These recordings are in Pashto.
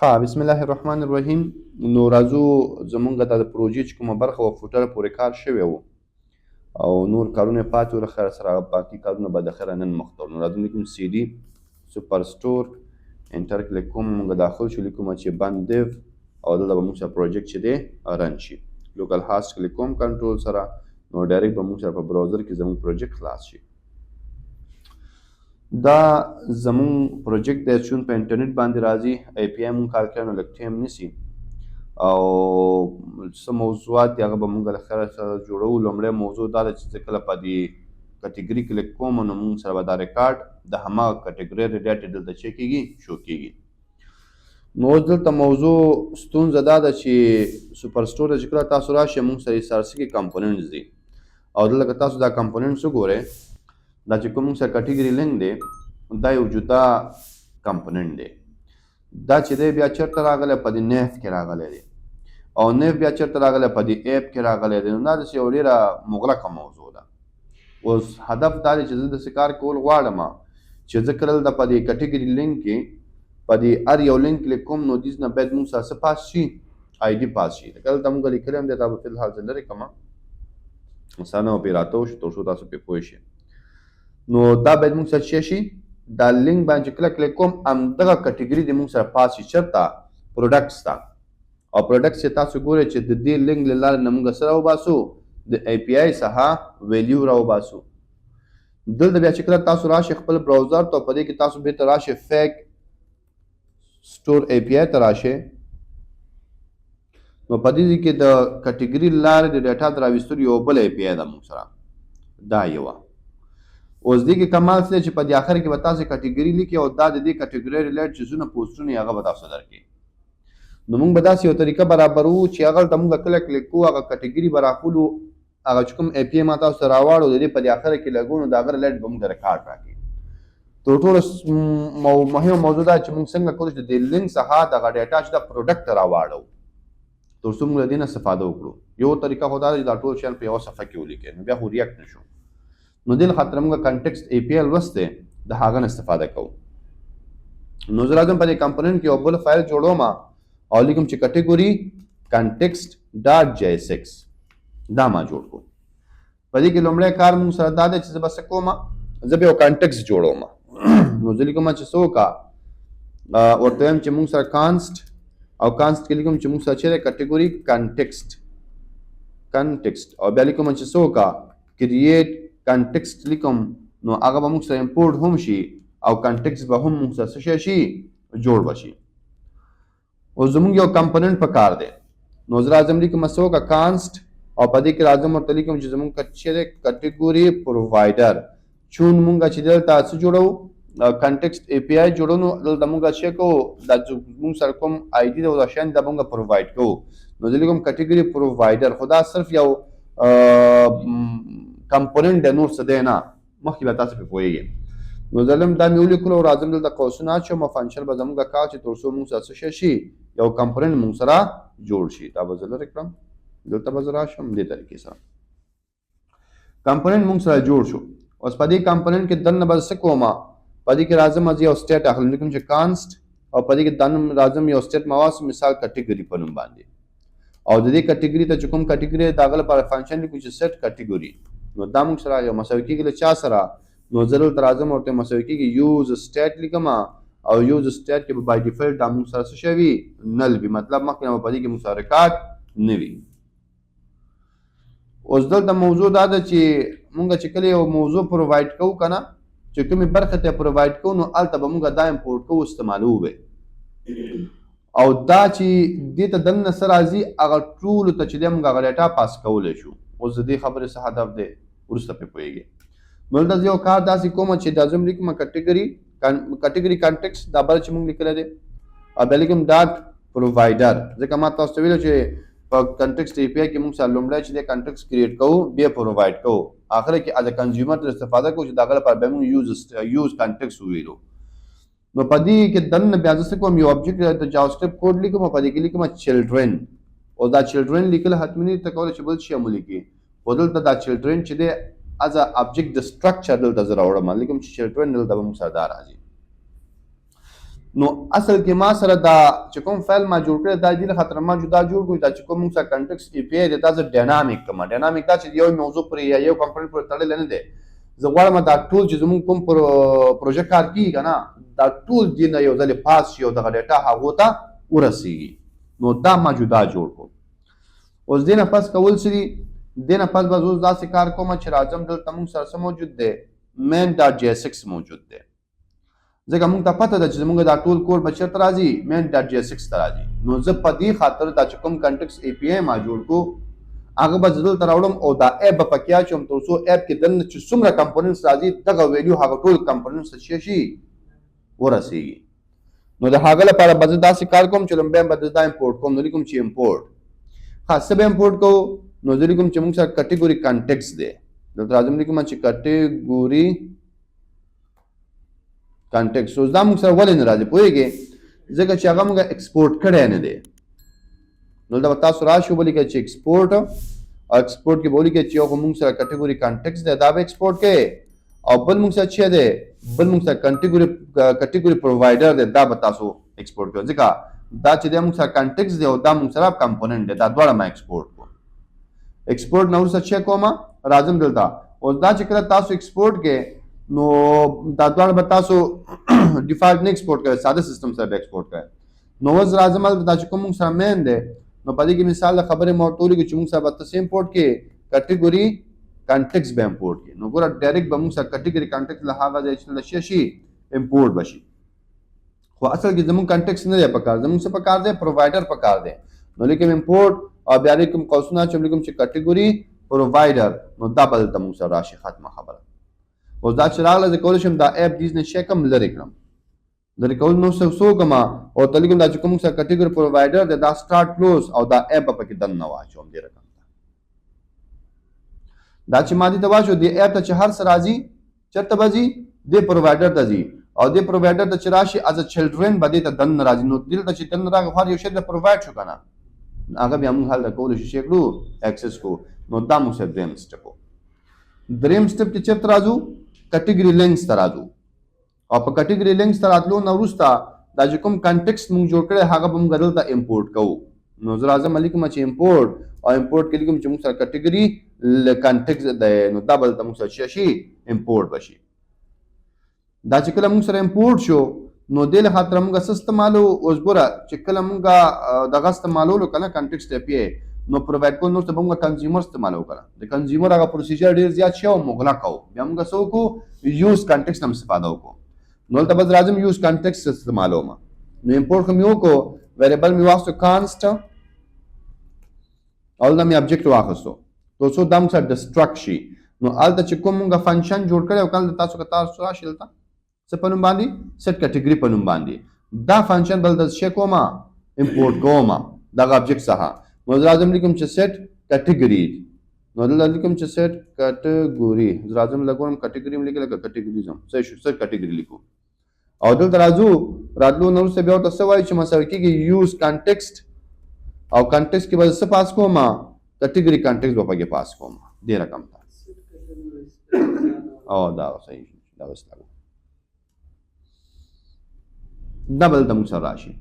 ها بسم الله الرحمن الرحیم. نو راځو زمونږ د پروژې چې کومه برخه وه فوټر پورې کار شوی و او نور کارونه یې پاتې وو، له خیره سره باقي کارونه به د خیره نن مخته نو راځو لیکم سی ډي سوپر سټور انټر کلیک کوم، موږ داخل شو، لیکم چې بند دیو او دلته به موږ سره پروجیکټ چې دی رن شي. لوکل هاست کلیک کوم کنټرول سره، نو ډایرکټ به موږ سره په براوزر کې زموږ پروجیکټ خلاص شي. دا زمون پروجیکټ دی چون په انټرنیټ باندې راځي، ای پی آی مونږ کار کوي نو لږ ټایم نیسي او څه موضوعات دي هغه به مونږ له خیره سره جوړوو. لومړی موضوع دا ده چې زه کله په دې کټګري کلیک کوم نو مونږ سره به دا ریکارډ د هماغه کټګرۍ ریلیټډ دلته چې کېږي شو کېږي. نو اوس دلته موضوع ستونزه دا ده چې سوپر سټور ته چې کله تاسو راشئ مونږ سره یې سرسي کې کمپوننټس دي او دلته که تاسو دا کمپوننټس وګورئ، دا چې کوم سره کټګري لینک دی دا یو جدا کمپوننټ دی. دا چې دی بیا چېرته راغلی په دې نیف کې راغلی دی او نیف بیا چېرته راغلی په دې ایپ کې راغلی دی. نو دا داسې یو ډېره مغلقه موضوع ده. اوس هدف دا دی چې زه داسې کار کول غواړم چې زه کله دلته په دې کټګري لینک کې په دې هر یو لینک کلیک کوم نو دیز نه باید مونږ سره څه پاس شي، آی ډي پاس شي. لکه دلته مونږ لیکلی هم دی، دا به فی الحال زه لرې کړم، مثلا به پرې راته وشي تر څو تاسو پرې پوه شئ. نو دا باید مونږ سره څه شي، دا لینک باندې کله کلیک کوم همدغه کټګري دې مونږ سره پاس شي چېرته پروډکټس ته. او پروډکټس چې تاسو ګورئ چې د دې لینک له لارې نه مونږ څه راوباسو، د ای پی آی څخه ویلیو راوباسو. دلته بیا چې کله تاسو راشئ خپل براوزر ته، په دې کې تاسو بېرته راشئ فیک سټور ای پی آی ته راشئ. نو په دې کې د کټګري له لارې د ډیټا د راویستلو یو بل ای پی آی ده مونږ سره، دا یوه. اوس دې کې کمال څه دی چې په دې اخر کې به تاسو کټګري لیکي او دا د دې کټګرۍ ریلیټ چیزونه پوسټونه هغه به تاسو درکړي. نو موږ به داسې یو طریقه برابرو چې هغه ته موږ کله کلیک کوو هغه کټګري به راخولو، هغه چې کوم ای پی آی ما تاسو ته راواړو د دې په دې اخر کې لګو نو د هغه ریلیټ به موږ ریکارډ راکړي. تر ټولو مهمه موضوع دا چې موږ څنګه کولی چې د لینک څخه دغه ډیټا چې د پروډکټ ته راواړو تر څو موږ د دې نه استفاده وکړو. یو طریقه خو دا ده چې دا ټول شیان په یوه صفحه کې ولیکئ، نو بیا خو ریاکټ نشو. نو دې خاطر موږ کنټکسټ ای پی آی لوستی د هغه نه استفاده کوو. نو زه راځم په دې کمپوننټ کې یو بل فایل جوړوم او لیکم چې کټګوري کنټکسټ ډاټ جی ایس ایکس دا ما جوړ کړو. په دې کې لومړی کار موږ سره دا دی چې زه به څه کوم، زه به یو کنټکسټ جوړوم. نو زه لیکم چې څه وکړه، ورته وایم چې موږ سره کانسټ او کانسټ کې لیکم چې موږ سره چې دی کټګوري کنټکسټ او بیا لیکم چې څه وکړه کریټ کنټکسټ لیکم، نو هغه به موږ سره امپورټ هم شي او کنټکسټ به هم موږ سره څه شي جوړ بشي. اوس زموږ یو کمپوننټ په کار دی، نو زه راځم لیکم څه وکړه کانسټ او په دې کې راځم ورته لیکم چې زموږ چې دی کټګوري پرووایډر. چون موږ چې دلته څه جوړو کنټکسټ ای پی آی جوړو، نو دلته موږ څه کوو دا موږ سره کوم آی ډي دی او دا شیان دا موږ پرووایډ کوو. نو زه لیکم کټګوري پرووایډر، خو دا صرف یو کمپوننټ دی، نور څه دی نه، مخکې به تاسو پرې پوهېږئ. نو زه دا مې ولیکلو او راځم دلته قوسونه اچوم او فنکشن به زموږ کار چې تر څو موږ سره څه شي یو کمپوننټ موږ سره جوړ شي. دا به زه لرې کړم، دلته به زه راشم دې طریقې سره کمپوننټ موږ سره جوړ شو. اوس په دې کمپوننټ کې دننه به څه کوم، په دې کې راځم زه یو سټیټ اخلم، لیکم چې کانسټ او په دې کې دننه راځم یو سټیټ مواسم مثال کټګوري په نوم باندې او د دې کټګوري ته چې کوم کټګوري د هغه لپاره فنکشن لیکو چې سیټ کټګوري. نو دا موږ سره یو مساوي کېږي له چا سره، نو زه دلته راځم ورته مساوي کېږي یوز سټیټ لیکم او یوز سټیټ کې به بای ډیفالټ دا موږ سره څه شوي نل وي، مطلب مخکې نه به په دې کې موږ سره ریکارډ نه وي. اوس دلته موضوع دا ده چې موږ چې کله یو موضوع پرووایډ کوو که نه، چې کومې برخې ته پرووایډ کوو نو هلته به موږ دا امپورټ کوو استعمالوو به، او دا چې دې ته دننه څه راځي هغه ټولو ته چې دی موږ هغه ډیټا پاس کولی شو. اوس د دې خبرې څه هدف دی وروسته پرې پوهېږئ. نو دلته زه یو کار داسې کوم چې دا زه هم لیکم کټګوري کنټکسټ دا بل چې موږ لیکلی دی او بیا لیکم ډاټ پرووایډر، ځکه ما تاسو ته ویلو چې په کنټکسټ ای پی آی کې موږ سره لومړی چې دی کنټکسټ کریټ کوو بیا پرووایډ کوو، آخر کې از کنزیومر ترې استفاده کوو چې د هغه لپاره بیا موږ یوز کنټکسټ وویلو. نو په دې کې دننه بیا زه څه کوم یو ابجیکټ د جاواسکرپټ کوډ لیکم او په دې کې لیکم چلډرن، او دا چلډرن لیکل حتمي ته کولی چې بل شي هم ولیکي، خو دلته دا چلډرن چې دی از ا ابجیکټ د سټرکچر دلته زه راوړم، لیکم چې چلډرن دلته به موږ سره دا راځي. نو اصل کې ما سره دا چې کوم فایل ما جوړ کړی دا دې خاطر ما جدا جوړ کړی دا چې کوم موږ سره کنټکس ای پی آی دی دا زه ډاینامیک کوم ډاینامیک دا چې یو موضوع پرې یا یو کمپوننټ پرې تړلی نه دی زه غواړم دا ټول چې زموږ کوم پروژیکټ کار کیږي که نه دا ټول دې نه یو ځلې پاس شي او دغه ډیټا هغو ته ورسیږي نو دا ما جدا جوړ کړو اوس دې نه پس کول څه دي دې نه پس به زه اوس داسې کار کوم چې راځم دلته موږ سره څه موجود دی مین ډاټ جی ایس ایکس موجود دی ځکه موږ ته پته ده چې زموږ دا ټول کوډ به چېرته راځي مین ډاټ جی ایس ایکس ته راځي نو زه په دې خاطر دا چې کوم کنټکس ای پی آی ما جوړ کړو هغه به زه دلته راوړم او دا ایپ به پکې اچوم تر څو ایپ کې دننه چې څومره کمپوننټس راځي دغه ویلیو هغه ټول کمپوننټس ته څه شي ورسیږي نو د هغه لپاره به زه داسې کار کوم چې لومبی به دا امپورټ کوم نو لیکم چې امپورټ ښه څه به امپورټ کوو نو زه لیکم چې موږ سره کټیګوري کنټکس دی دلته راځم لیکم چې کټیګوري کنټکس اوس دا موږ سره ولې نه راځي پوهېږې ځکه چې هغه موږ ایکسپورټ کړی نه دی نو دا به تاسو راشئ ولیکئ چې ایکسپورټ او ایکسپورټ کې به ولیکئ چې یو خو موږ سره کټیګوري کنټکس دی دا به ایکسپورټ کوې او بل موږ سره څه دی بل موږ سره کټیګوري پرووایډر دی دا به تاسو ایکسپورټ کوئ ځکه دا چې دی موږ سره کنټکس دی او دا موږ سره کمپوننټ دی دا دواړه ما ایکسپورټ کوم ایکسپورټ نه وروسته څه کوم راځم دلته اوس دا چې کله تاسو ایکسپورټ کې نو دا دواړه به تاسو ډیفالټ نه ایکسپورټ کوئ ساده سیستم سره به ایکسپورټ کوئ نو اوس راځم دا چې کوم موږ سره مین دی نو په دې کې مثال د خبرې ما ورته ولیکو چې موږ سره به څه امپورټ کې کټیګوري کنټکس به امپورټ کې نو ګوره ډایرکټ به موږ سره کټیګوري کنټکس له هغه ځای چې له شي امپورټ بشي خو اصل کې زموږ کنټکس نه دی پکار زموږ څه پکار دی پرووایډر پکار دی نو لیکم امپورټ او بیا لیکم قوسونه اچوم لیکم چې کټیګوري پرووایډر نو دا به دلته موږ سره راشي ختمه خبره اوس دا چې راغله زه کولی شم دا ایپ دیز نه شی کم لرې کړم لرې کول نو څه وکړم او ته لیکم دا چې کوم سره کټیګوري پرووایډر دی دا سټارټ کلوز او دا ایپ به پکې دننه واچوم دې رقم دا چې ما دې ته واچو دې ایپ ته چې هر څه راځي چېرته به ځي دې پرووایډر ته ځي او دې پرووایډر ته چې راشي از چلډرن به دې ته دننه راځي نو دلته چې دننه راغی خو هر یو شی د پرووایډ شو که نه هغه بیا موږ هلته کولی شو چې کړو ایکسس کړو نو دا موږ سره درېیم سټپ و درېیم سټپ کې چېرته راځو کټیګوري لینکس ته راځو او په کټیګوري لینکس ته راتلو نه وروسته دا چې کوم کنټکس موږ جوړ کړی هغه به موږ دلته امپورټ کوو نو زه راځم لیکم چې امپورټ او امپورټ کې لیکم چې موږ سره کټیګوري کنټکس دی نو دا به دلته موږ سره شي امپورټ بشي دا چې کله موږ سره امپورټ شو نو دې له خاطره موږ څه استعمالو اوس ګوره چې کله موږ دغه استعمالولو که نه کنټکس ټی پی نو پرووایډ کول نو ته به موږ کنزیومر استعمالو کړه د کنزیومر هغه پروسیجر ډېر زیات شي او مغلق کوو بیا موږ څه وکړو یوز کنټکس نه استفاده وکړو نو دلته به راځم یوز کنټکس استعمالوم نو امپورټ خو مې وکړو ویریبل مې واخیستو کانسټ او دلته مې ابجیکټ واخیستو تر څو دا موږ سره ډسټرکټ شي نو هلته چې کوم موږ فنکشن جوړ کړی او کله تاسو که تاسو راشي دلته څه په نوم باندې سیټ کټیګوري په نوم باندې دا فنکشن بل د څه کوم امپورټ کوم دغه ابجیکټ څخه نو زه راځم لیکم چې سیټ کټیګوري نو دلته لیکم چې سیټ کټیګوري زه راځم لګوم کټیګوري م لیکل لکه کټیګوریزم صحیح شو سیټ کټیګوري لیکو او دلته راتلو نو وروسته بیا ورته څه وایي چې مساوي کېږي یوز کنټکسټ او کنټکسټ کې به څه پاس کوم کټیګوري کنټکسټ به پکې پاس کوم دې رقم ته او دا صحیح دا اوس لګو دا بل ته موږ سره راشي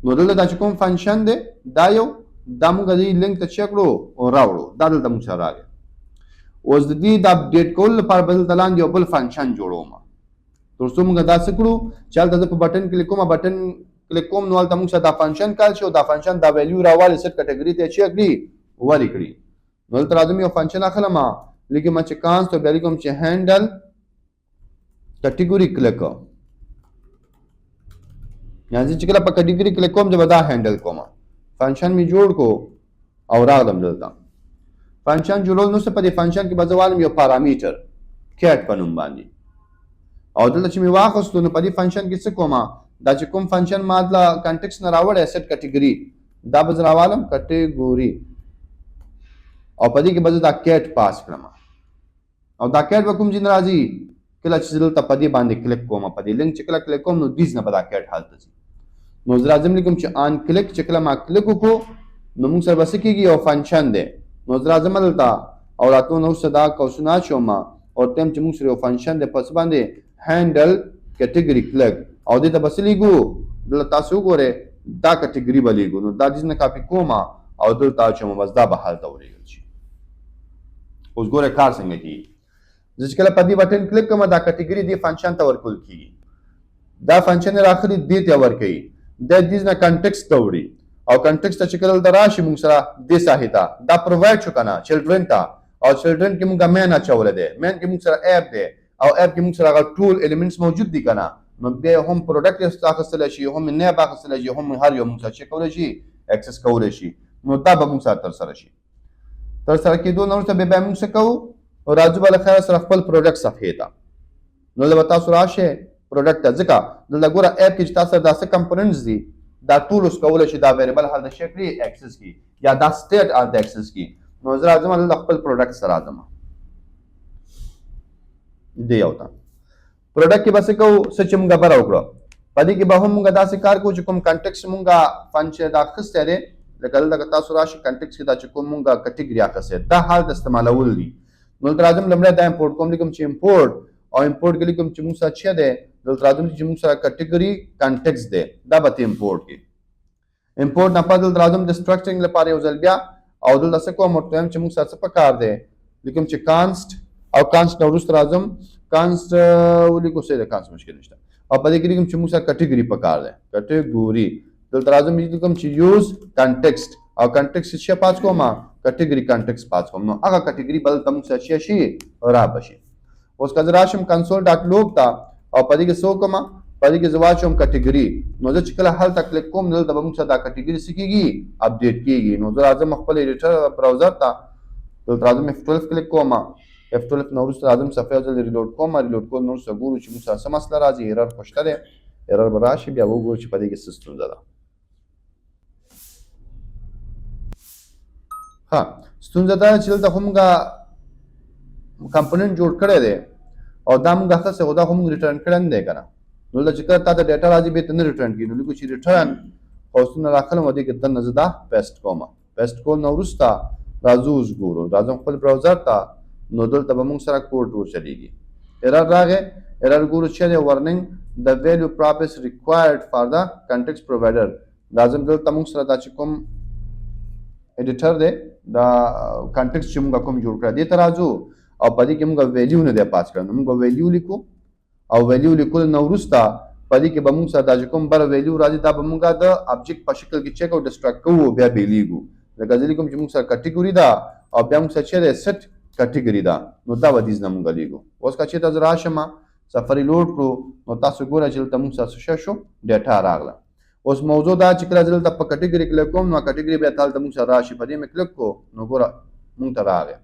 نو دلته دا چې کوم فنکشن دی دا یو دا موږ دې لینک ته چک کړو او راوړو دا دلته موږ سره راغی اوس د دې د اپډیټ کولو لپاره به دلته لاندې یو بل فنکشن جوړوم تر څو موږ دا څه کړو چې هلته زه په بټن کلیک کوم بټن کلیک کوم نو هلته موږ سره دا فنکشن کال شي او دا فنکشن دا ویلیو راوالي سیټ کټیګوري ته چک کړي ولې کړي نو دلته راځم یو فنکشن اخلم لیکم چې کانسټ او بیا لیکم چې هینډل کټیګوري کلیک یعنی چې کله په کټیګوري کلیک کوم زه به دا هینډل کوم فنکشن می جوړ کو او راغلم دلته فنکشن جوړول نو څه په دې فنکشن کې به زه والم یو پارامیټر کیټ په نوم باندې او دلته چې مې واخیستو نو په دې فنکشن کې څه کوم دا چې کوم فنکشن ما دلته کنټکس نه راوړی سیټ کټیګوري دا به زه راوالم کټیګوري او په دې کې به زه دا کیټ پاس کړم او دا کیټ به کوم ځای نه راځي کله چې دلته په دې باندې کلیک کوم په دې لینک چې کله کلیک کوم نو دیز نه به دا کیټ هلته ځي نو زه راځم لیکم چې آن کلیک چې کله ما کلیک وکړو نو موږ سره به څه کېږي یو فنکشن دی نو زه راځم دلته او راتلو نه وروسته دا قوسونه اچوم او ټایم چې موږ سره یو فنکشن دی په څه باندې هینډل کټیګوري کلیک او دې ته به څه لیکو دلته تاسو وګورئ دا کټګوري به لیږو نو دا دې نه کاپي کوم او دلته اچوم بس دا به هلته ولېږل شي. اوس ګورئ کار څنګه کېږي. زه چې کله په دې بټن کلیک کوم دا کټګوري دې فنکشن ته ورکول کېږي. دا فنکشن راخلي دې ته ورکوي د دې نه کنټکسټ ته وړي او کنټکسټ ته چې کله دلته راشي موږ سره دې ساحې ته دا پرووایډ شو که نه چلډرن ته او چلډرن کې موږ مین اچولی دی مین کې موږ سره ایپ دی او ایپ کې موږ سره هغه ټول ایلیمنټس موجود دي که نه نو بیا هم پروډکټ اخیستلی شي هم نیب اخیستلی شي هم هر یو موږ سره چک کولی شي اکسس کولی شي نو دا به موږ سره ترسره شي. ترسره کېدو نه وروسته بیا موږ څه کوو راځو به له خیره سره خپل پروډکټ صفحې ته. نو دلته به تاسو راشئ پروډکټ ته ځکه دلته ګوره ایپ کې چې تاسو سره دا څه کمپوننټس دي دا ټول اوس کولی شي دا ویریبل هلته شی کړي اکسس کړي یا دا سټیټ هلته اکسس کړي. نو زه راځم دلته خپل پروډکټ سره راځم دې یو ته پروډکټ کې به څه کوو څه چې موږ بره وکړو په دې کې به هم موږ داسې کار کوو چې کوم کنټکسټ موږ فنکشن دا اخیستی دی لکه دلته تاسو راشئ کنټکسټ کې دا چې کوم موږ کټګوري اخیستی دا هلته استعمالول دي. نو دلته راځم لومړی دا امپورټ کوم لیکم چې امپورټ او امپورټ کې لیکم چې موږ سره څه دی دلته راځم چې موږ سره کټګوري کنټکسټ دی دا به ته امپورټ کړي. امپورټ نه پس دلته راځم د سټرکچرینګ لپاره یو ځل بیا او دلته څه کوم ورته وایم چې موږ سره څه پکار دی لیکم چې کانسټ او کانسټ نه وروسته راځم کانسټ ولیکو څه دی کانسټ مشکل نشته او په دې کې لیکم چې موږ سره کټګوري پکار دی کټګوري دلته راځم لیکم چې یوز کنټکسټ او کنټکسټ څه پاس کوم کټګوري کنټکسټ پاس کوم نو هغه کټګوري بل ته موږ سره شي را بشي. اوس که زه راشم کنسول ډاټ لوګ ته او په دې کې څه وکړم په دې کې زه واچوم کټګوري نو زه چې کله هلته کلیک کوم دلته به موږ سره دا کټګوري څه کېږي اپډیټ کېږي. نو زه راځم خپل ایډیټر براوزر ته دلته راځم F12 کلیک کوم F12 نه وروسته راځم صفحه ځل ریلوډ کوم ریلوډ کول نو وروسته ګورو چې موږ سره څه مسله راځي ایرر خو شته دی ایرر به راشي بیا وګورو چې په دې کې څه ستونزه ده. ها ستونزه دا چې دلته خو موږ کمپوننټ جوړ کړی دی او دا موږ اخیستی خو دا خو موږ ریټرن کړی نه دی که نه نو دلته چې کله تا ته ډیټا راځي بیا ته نه ریټرن کېږي نو لیکو چې ریټرن قوسونه راخلم او دې کې دننه زه دا پیسټ کوم پیسټ کول نه وروسته راځو اوس ګورو راځم خپل براوزر ته نو دلته به موږ سره کوډ ورچلېږي ایرر راغی ایرر ګورو چې دی ورننګ د ویلیو پراپس ریکوایرډ فار د کنټکسټ پرووایډر راځم دلته موږ سره دا چې کوم ایډیټر دی دا کنټکسټ چې موږ کوم جوړ کړی دې ته راځو او په دې کې موږ ویلیو نه دی پاس کړی نو موږ ویلیو لیکو او ویلیو لیکلو نه وروسته په دې کې به موږ سره دا چې کوم بل ویلیو راځي دا به موږ د ابجیکټ په شکل کې چیک او ډسټرکټ کوو بیا بیلیږو لکه زه لیکم چې موږ سره کټګوري ده او بیا موږ سره چې دی سټ کټګوري ده نو دا به دې نه موږ لیږو. اوس که چېرته زه راشم صفحه ریلوډ کړو نو تاسو ګوره چې دلته موږ سره څه شو ډیټا راغله. اوس موضوع دا چې کله زه دلته په کټګوري کلیک کوم نو کټګوري بیا هلته موږ سره راشي په دې مې کلیک کړو نو ګوره موږ ته راغی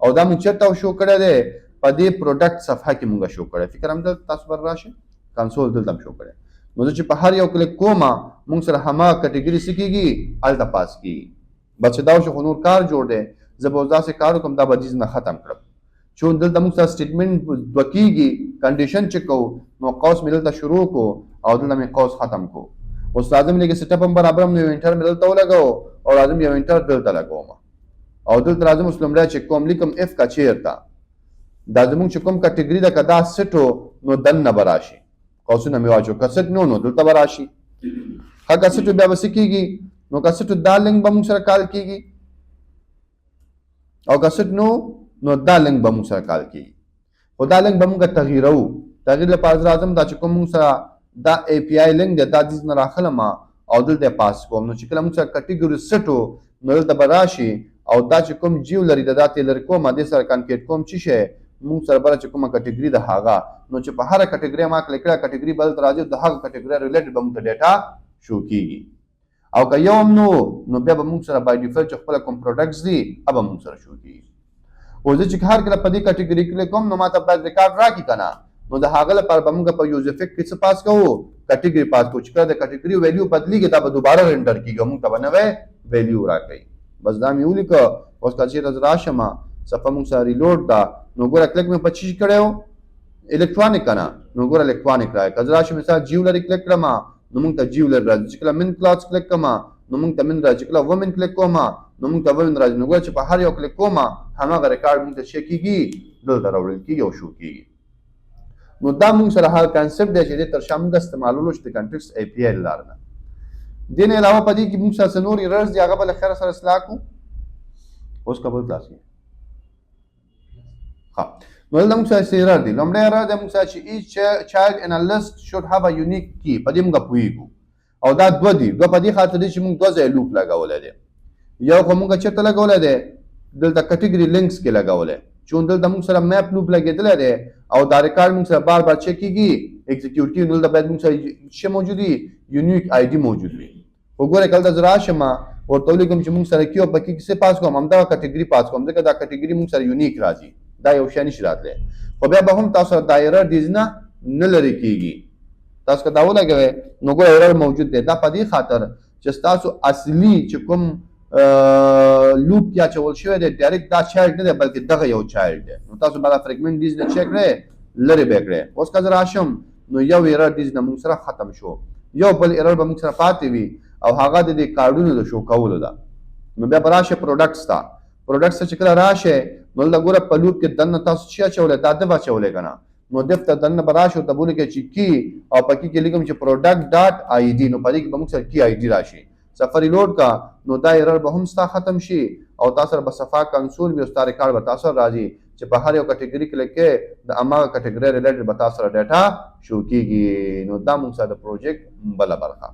او دا موږ چېرته شو کړی دی په دې پروډکټ صفحه کې موږ شو کړی فکر هم دلته تاسو بر راشئ کنسول دلته هم شو کړی نو زه چې په هر یو کلیک کوم موږ سره هماغه کټګوري څه کېږي هلته پاس کېږي. بس چې دا شو خو نور کار جوړ دی زه به اوس داسې کار وکړم دا به دې نه ختم کړم چون دلته موږ سره سټیټمنټ دوه کېږي کنډیشن چې کوو نو قوس مې دلته شروع کو او دلته مې قوس ختم کو. اوس راځم لږ سیټاپ هم برابر هم یو انټر مې دلته ولګوو او راځم یو انټر دلته لګوم او دلته راځم اوس لومړی چې کوم لیکم اف کا چیرته دا زموږ چې کوم کټګوري ده که دا سټو نو دننه به راشي قوسونه مې واچو که سټ نو دلته به راشي ښه که سټو بیا به څه کېږي نو که سټو دا لینک به موږ سره کال کېږي او که سټ نو دا لینک به موږ سره کال کېږي خو دا لینک به موږ تغییرو تغییر لپاره زه راځم دا چې کوم موږ سره دا ای پی آی لینک دی دا دې نه راخلم او دلته یې پاس کوم نو چې کله موږ سره کټګوري سټو نو دلته به راشي او دا چې کوم جیو لري دا ته لري کوم دې سره کانکټ کوم چې شي موږ سره بل چې کومه کټګوري ده هغه نو چې په هر کټګوري ما کلیک کړه کټګوري بل راځي د هغه کټګوري ریلیټډ به موږ ته ډیټا شو کیږي او که یو هم نو بیا به موږ سره بای ډیفالت چې خپل کوم پروډکټس دي هغه موږ سره شو کیږي. او زه چې هر کله په دې کټګوري کلیک کوم نو ماته باید ریکارډ راکړي که نه نو د هغه لپاره به موږ په یوز افیکټ کې څه پاس کوو کټګوري پاس کوو چې کله د کټګوري ویلیو بدلیږي دا به دوباره رینډر کېږي موږ ته به نوی ویلیو راکوي. بس دا مې ولیکه اوس که چېرته زه راشم صفحه موږ سره ریلوډ ده نو ګوره کلیک مې په چی کړی و الکترونیک که نه نو ګوره الکترونیک راغی که زه راشم مثال جیولري کلیک کړم نو موږ ته جیولري راځي چې کله من کلاس کلیک کړم نو موږ ته من راځي چې کله ومن کلیک کوم نو موږ ته ومن راځي نو ګوره چې په هر یو کلیک کوم هماغه ریکارډ موږ ته څه کېږي دلته راوړل کېږي او شو کېږي. نو دا موږ سره هغه کانسپټ دی چې تر شا موږ استعمالولو چې د کنټکسټ اي پی آی لار نه. دې نه علاوه په دې کې موږ سره نور ایررز دي هغه به له خیره سره اصلاح کړو. اوس کابل کلاس کې ها نو دلته موږ سره ایرر دي. لومړی ایرر دی موږ سره چې each child in a list should have a unique key. په دې موږ پوهېږو او دا دوه دي. دوه په دې خاطر دی چې موږ دوه ځایه لوپ لګولی دی. یو خو موږ چېرته لګولی دی دلته کټګري لینکس کې لګولی چون دلته موږ سره میپ لوپ لګېدلی دی او دا ریکارډ موږ سره بار بار چیک کېږي ایگزیکیوټ کېږي نو دلته باید موږ سره څه موجود وي یونیک آی ډي موجود وي. خو ګوره که دلته زه راشم ورته ولیکم چې موږ سره کیو په کې څه پاس کوم همدغه کټګري پاس کوم ځکه دا کټګري موږ سره یونیک راځي دا یو شی نشي راتلی. خو بیا به هم تاسو سره دا ایرر ډیز نه لرې کېږي. تاسو که دا ولګوئ نو ګوره ایرر موجود دی. دا په دې خاطر چې ستاسو اصلي چې کوم لوپ کې اچول شوی دی ډایرکټ دا چایلډ نه دی بلکې دغه یو چایلډ دی. نو تاسو به دا فرګمنټ ډیز نه چک کړئ لرې به کړئ. اوس که زه راشم نو یو ایرر ډیز نه موږ سره ختم شو. یو بل ایرر به موږ سره پاتې وي او هغه د دې کارډونو د شو کولو ده. نو بیا به راشه پروډکټس ته. پروډکټس ته چې کله راشه نو دلته ګوره په لوپ کې دننه تاسو چې اچولی دا دف اچولی که نه نو دف ته دننه به راشي ورته به ولیکئ چې کی او په کې کې لیکم چې پروډکټ ډاټ آی ډي نو په دې کې به موږ سره کی آی ډي راشي. صفه ریلوډ کا نو دا ایرر به هم ستا ختم شي او تاسو سره به صفا کنسول وي او ستا ریکارډ به تاسو راځي چې په هر یو کټګري کې لیکې د هماغه کټګري ریلیټډ به تاسو سره ډیټا شو کېږي. نو دا موږ سره د پروجیکټ بله برخه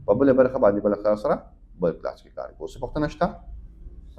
په بله برخه باندې بله سره بل کلاس کې کار کوو. څه پوښتنه شته؟